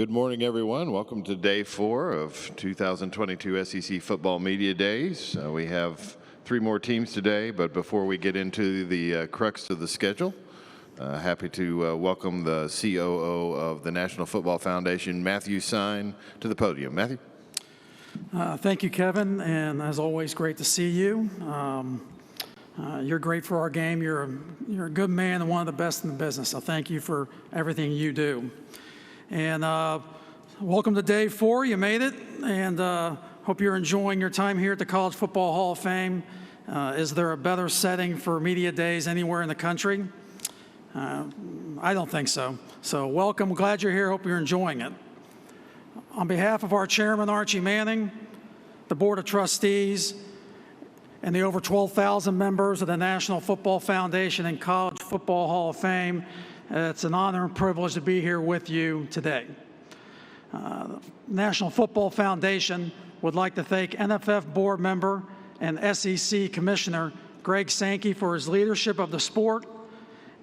Good morning, everyone. Welcome to day 4 of 2022 SEC Football Media Days. We have 3 more teams today, but before we get into the crux of the schedule, happy to welcome the COO of the National Football Foundation, Matthew Sine, to the podium. Matthew? Thank you, Kevin, and as always, great to see you. You're great for our game. You're a good man and one of the best in the business, so thank you for everything you do. And welcome to day 4. You made it, and hope you're enjoying your time here at the College Football Hall of Fame. Is there a better setting for media days anywhere in the country? I don't think so. So welcome. Glad you're here. Hope you're enjoying it. On behalf of our chairman, Archie Manning, the Board of Trustees, and the over 12,000 members of the National Football Foundation and College Football Hall of Fame, it's an honor and privilege to be here with you today. The National Football Foundation would like to thank NFF board member and SEC Commissioner Greg Sankey for his leadership of the sport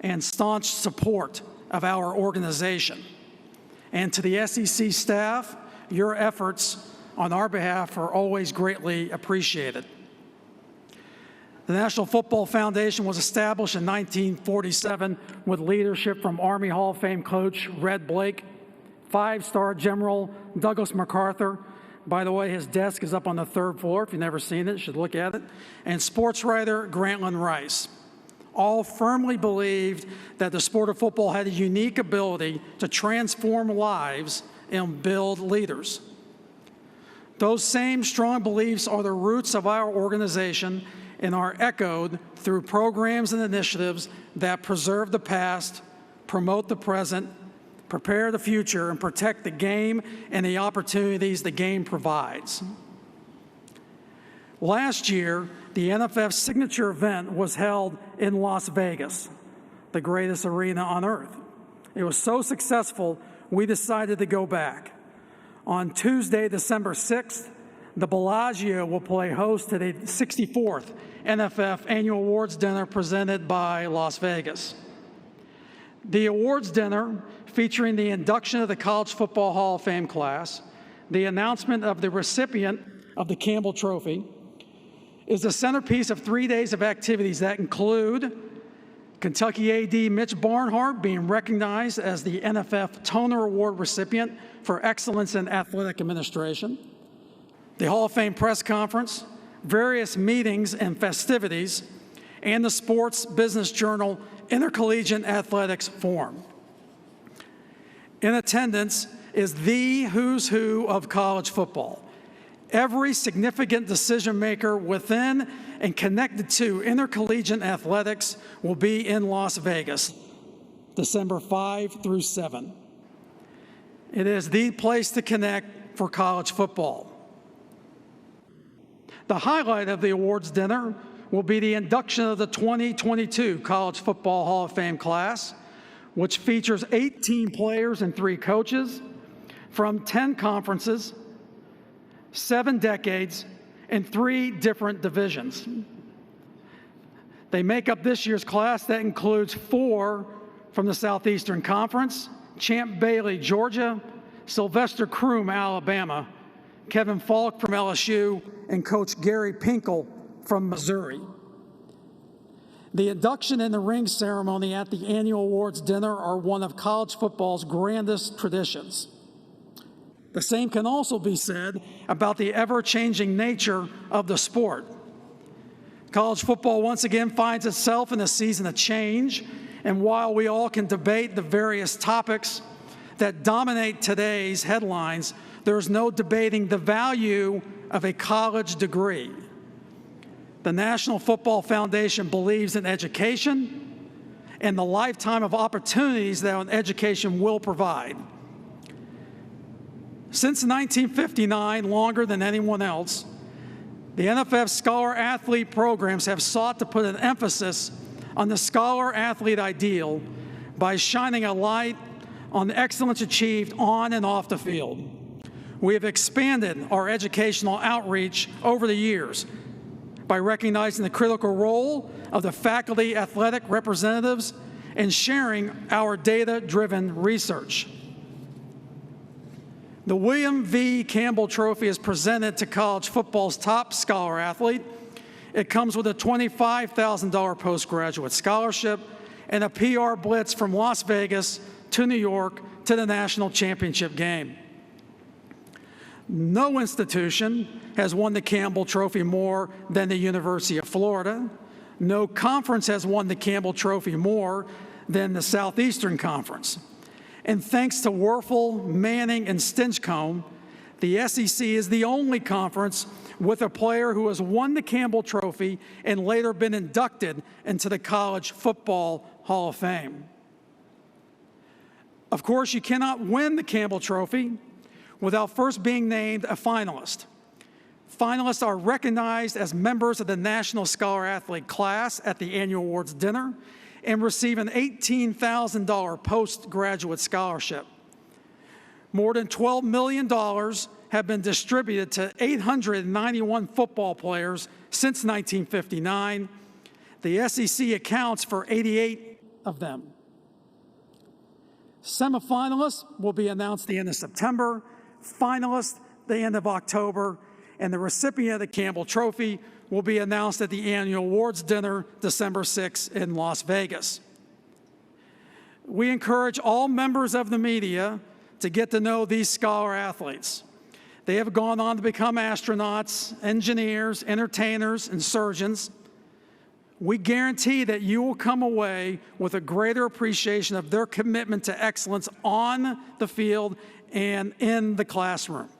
and staunch support of our organization. And to the SEC staff, your efforts on our behalf are always greatly appreciated. The National Football Foundation was established in 1947 with leadership from Army Hall of Fame coach Red Blake, 5-star General Douglas MacArthur. By the way, his desk is up on the 3rd floor. If you've never seen it, you should look at it. And sports writer Grantland Rice. All firmly believed that the sport of football had a unique ability to transform lives and build leaders. Those same strong beliefs are the roots of our organization and are echoed through programs and initiatives that preserve the past, promote the present, prepare the future, and protect the game and the opportunities the game provides. Last year, the NFF signature event was held in Las Vegas, the greatest arena on earth. It was so successful, we decided to go back. On Tuesday, December 6th, the Bellagio will play host to the 64th NFF Annual Awards Dinner presented by Las Vegas. The awards dinner, featuring the induction of the College Football Hall of Fame class, the announcement of the recipient of the Campbell Trophy, is the centerpiece of 3 days of activities that include Kentucky AD Mitch Barnhart being recognized as the NFF Toner Award recipient for excellence in athletic administration, the Hall of Fame press conference, various meetings and festivities, and the Sports Business Journal Intercollegiate Athletics Forum. In attendance is the who's who of college football. Every significant decision maker within and connected to intercollegiate athletics will be in Las Vegas, December 5 through 7. It is the place to connect for college football. The highlight of the awards dinner will be the induction of the 2022 College Football Hall of Fame class, which features 18 players and 3 coaches from 10 conferences, 7 decades, and 3 different divisions. They make up this year's class that includes 4 from the Southeastern Conference, Champ Bailey, Georgia, Sylvester Croom, Alabama, Kevin Falk from LSU, and Coach Gary Pinkel from Missouri. The induction and the ring ceremony at the annual awards dinner are one of college football's grandest traditions. The same can also be said about the ever-changing nature of the sport. College football once again finds itself in a season of change, and while we all can debate the various topics that dominate today's headlines, there's no debating the value of a college degree. The National Football Foundation believes in education and the lifetime of opportunities that an education will provide. Since 1959, longer than anyone else, the NFF Scholar-Athlete programs have sought to put an emphasis on the scholar-athlete ideal by shining a light on the excellence achieved on and off the field. We have expanded our educational outreach over the years by recognizing the critical role of the faculty athletic representatives and sharing our data-driven research. The William V. Campbell Trophy is presented to college football's top scholar athlete. It comes with a $25,000 postgraduate scholarship and a PR blitz from Las Vegas to New York to the national championship game. No institution has won the Campbell Trophy more than the University of Florida. No conference has won the Campbell Trophy more than the Southeastern Conference. And thanks to Werfel, Manning, and Stinchcomb, the SEC is the only conference with a player who has won the Campbell Trophy and later been inducted into the College Football Hall of Fame. Of course, you cannot win the Campbell Trophy without first being named a finalist. Finalists are recognized as members of the National Scholar Athlete class at the annual awards dinner and receive an $18,000 postgraduate scholarship. More than $12 million have been distributed to 891 football players since 1959. The SEC accounts for 88 of them. Semifinalists will be announced the end of September, finalists the end of October, and the recipient of the Campbell Trophy will be announced at the annual awards dinner December 6 in Las Vegas. We encourage all members of the media to get to know these scholar athletes. They have gone on to become astronauts, engineers, entertainers, and surgeons. We guarantee that you will come away with a greater appreciation of their commitment to excellence on the field and in the classroom.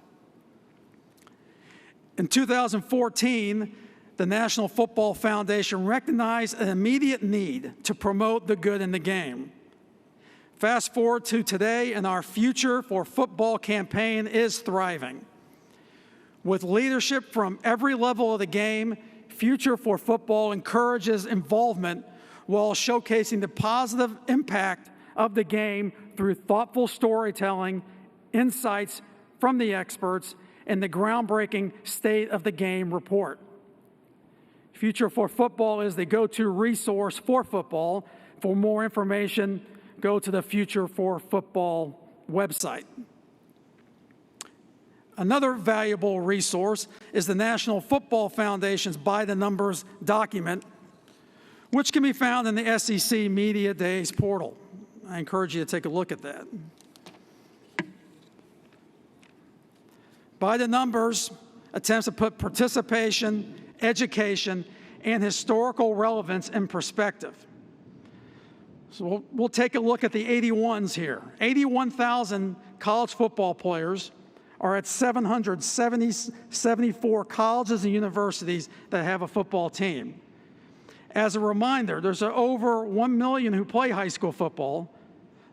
In 2014, the National Football Foundation recognized an immediate need to promote the good in the game. Fast forward to today, and our Future for Football campaign is thriving. With leadership from every level of the game, Future for Football encourages involvement while showcasing the positive impact of the game through thoughtful storytelling, insights from the experts, and the groundbreaking State of the Game report. Future for Football is the go-to resource for football. For more information, go to the Future for Football website. Another valuable resource is the National Football Foundation's By the Numbers document, which can be found in the SEC Media Days portal. I encourage you to take a look at that. By the Numbers attempts to put participation, education, and historical relevance in perspective. So we'll take a look at the 81s here. 81,000 college football players are at 774 colleges and universities that have a football team. As a reminder, there's over 1 million who play high school football.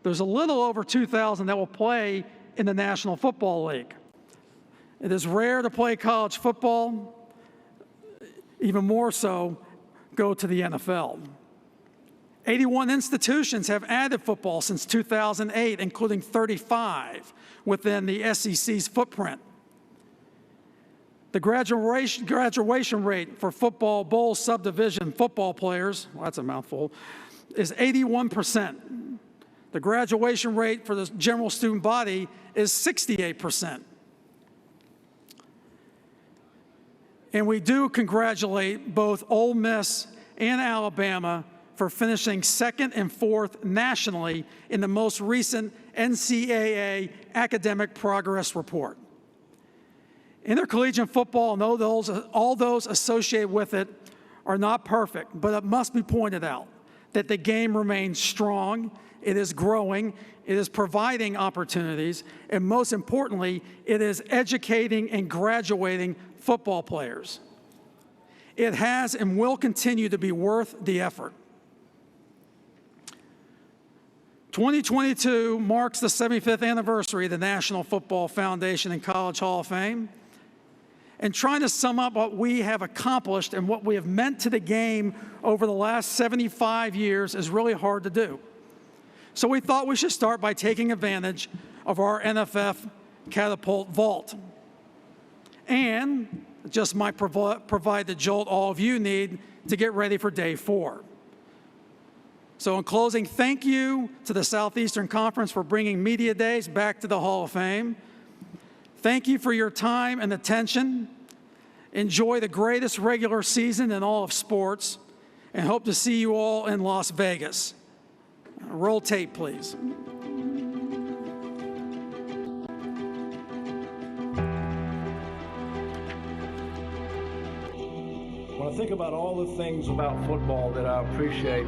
There's a little over 2,000 that will play in the National Football League. It is rare to play college football. Even more so, go to the NFL. 81 institutions have added football since 2008, including 35 within the SEC's footprint. The graduation rate for football bowl subdivision football players, well, that's a mouthful, is 81%. The graduation rate for the general student body is 68%. And we do congratulate both Ole Miss and Alabama for finishing second and fourth nationally in the most recent NCAA Academic Progress Report. Intercollegiate football and all those associated with it are not perfect, but it must be pointed out that the game remains strong, it is growing, it is providing opportunities, and most importantly, it is educating and graduating football players. It has and will continue to be worth the effort. 2022 marks the 75th anniversary of the National Football Foundation and College Hall of Fame. And trying to sum up what we have accomplished and what we have meant to the game over the last 75 years is really hard to do. So we thought we should start by taking advantage of our NFF Catapult Vault. And just might provide the jolt all of you need to get ready for day 4. So in closing, thank you to the Southeastern Conference for bringing Media Days back to the Hall of Fame. Thank you for your time and attention. Enjoy the greatest regular season in all of sports, and hope to see you all in Las Vegas. Roll tape, please. When I think about all the things about football that I appreciate,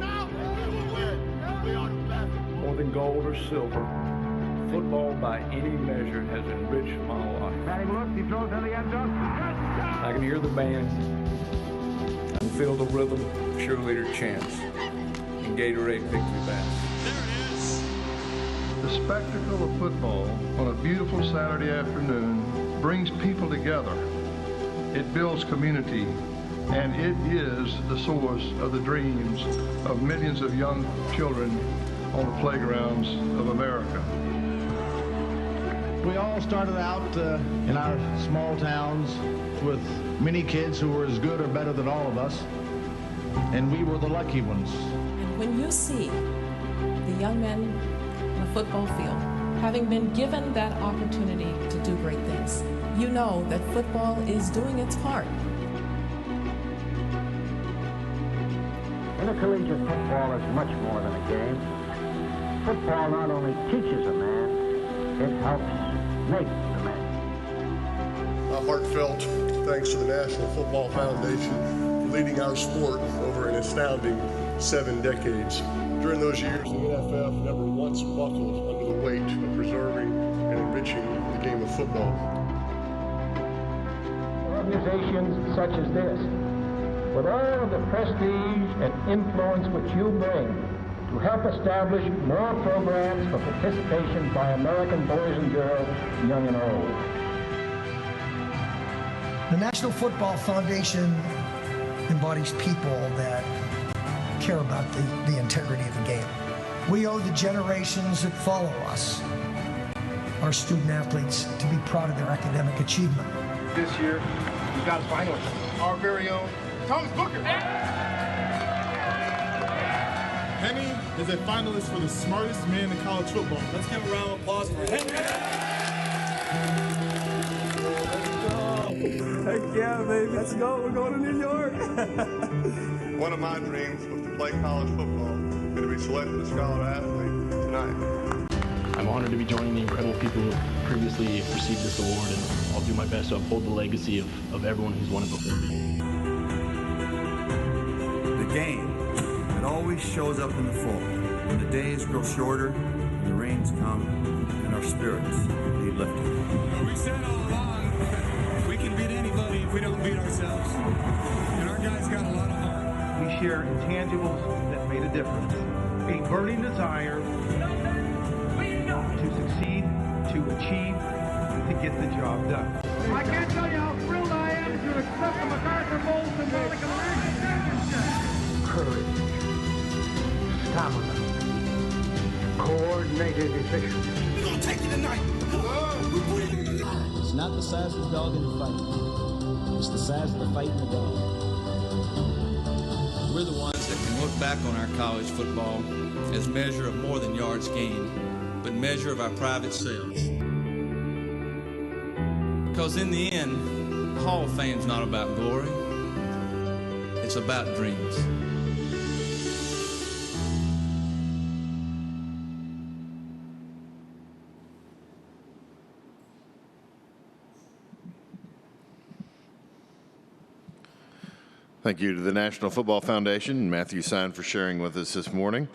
more than gold or silver, football by any measure has enriched my life. He throws in the end zone. I can hear the band, I can feel the rhythm, cheerleader chants, and Gatorade victory band. The spectacle of football on a beautiful Saturday afternoon brings people together. It builds community, and it is the source of the dreams of millions of young children on the playgrounds of America. We all started out in our small towns with many kids who were as good or better than all of us, and we were the lucky ones. And when you see the young men on the football field having been given that opportunity to do great things, you know that football is doing its part. Intercollegiate football is much more than a game. Football not only teaches a man, it helps make the man. A heartfelt thanks to the National Football Foundation for leading our sport over an astounding 7 decades. During those years, the NFF never once buckled under the weight of preserving and enriching the game of football. Organizations such as this, with all of the prestige and influence which you bring, to help establish more programs for participation by American boys and girls, young and old. The National Football Foundation embodies people that care about the integrity of the game. We owe the generations that follow us, our student athletes, to be proud of their academic achievement. This year, we've got a finalist, our very own Thomas Booker. Henny is a finalist for the smartest man in college football. Let's give a round of applause for Henny. Heck yeah, baby. Let's go. We're going to New York. One of my dreams was to play college football and to be selected as Scholar Athlete tonight. I'm honored to be joining the incredible people who previously received this award, and I'll do my best to uphold the legacy of everyone who's won it before me. The game, it always shows up in the fall, when the days grow shorter, and the rains come, and our spirits need lifting. We said all along, we can beat anybody if we don't beat ourselves. And our guys got a lot of heart. We share intangibles that made a difference. A burning desire to succeed, to achieve, and to get the job done. I can't tell you how thrilled I am to accept the MacArthur Bowl symbolic American Championship. Courage, stamina, coordinated efficiency. We're going to take you tonight. It's not the size of the dog in the fight. It's the size of the fight in the dog. We're the ones that can look back on our college football as measure of more than yards gained, but measure of our private selves. Because in the end, Hall of Fame's not about glory. It's about dreams. Thank you to the National Football Foundation and Matthew Sign for sharing with us this morning.